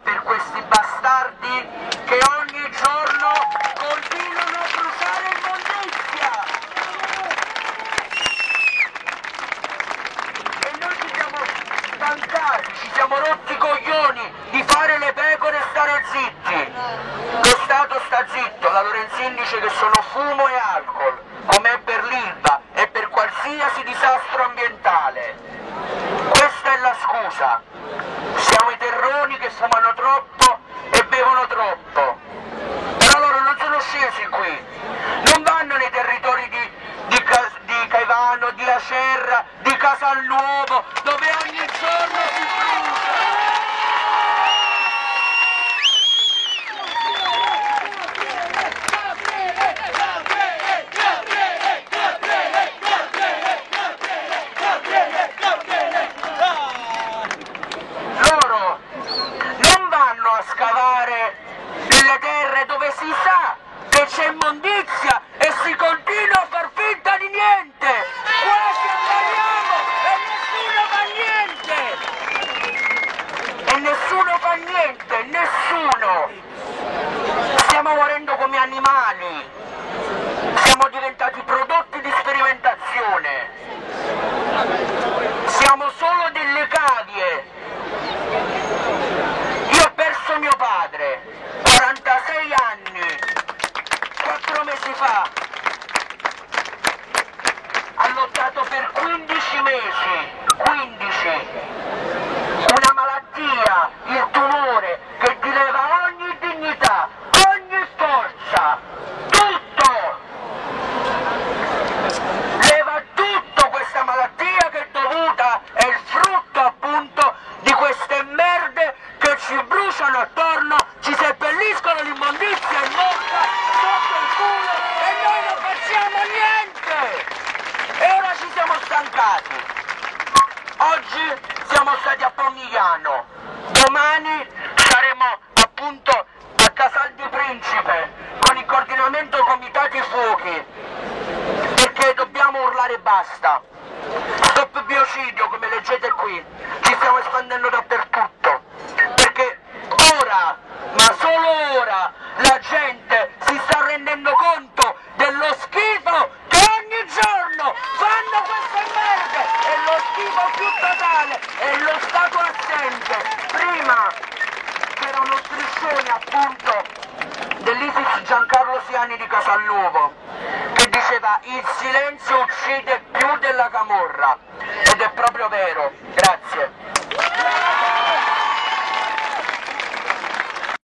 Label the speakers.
Speaker 1: per questi bastardi che ogni giorno continuano a bruciare immondizia. E noi ci siamo stancati, ci siamo rotti i coglioni di fare le pecore e stare zitti. Lo Stato sta zitto, la Lorenzin dice che sono fumo e alcol, come per l'Ilva e per qualsiasi disastro ambientale. Questa è la scusa. Siamo i terroni che fumano troppo e bevono troppo. Però loro non sono scesi qui, non vanno nei territori di Caivano, di Acerra, di Casalnuovo, dove ogni giorno si brucia. Loro non vanno a scavare nelle terre dove si sa che c'è immondizia e si continua a far finta di niente. Quasi abbaiamo e nessuno fa niente, nessuno. Stiamo morendo come animali, siamo diventati prodotti di sperimentazione, siamo solo delle cavie. Io ho perso mio padre, 46 anni, 4 mesi fa, ha lottato per 15 mesi, 15, una malattia, il tumore, che ti leva ogni dignità, ogni forza, tutto, leva tutto questa malattia che è dovuta, è il frutto appunto di queste merde che ci bruciano attorno, ci seppelliscono l'immondizia in bocca, sotto il culo e noi non facciamo niente! E ora ci siamo stancati. Oggi siamo stati a Pomigliano, domani saremo appunto a Casal di Principe con il coordinamento Comitati Fuochi, perché dobbiamo urlare basta. Stop biocidio, come leggete qui, ci stiamo espandendo dappertutto, perché ora, ma solo ora, la gente si sta rendendo conto dello schifo che ogni giorno fanno queste merde, e lo schifo più totale è lo Stato assente. Prima c'era uno striscione appunto dell'Isis Giancarlo Siani di Casalnuovo che diceva: il silenzio uccide più della camorra, ed è proprio vero. Grazie.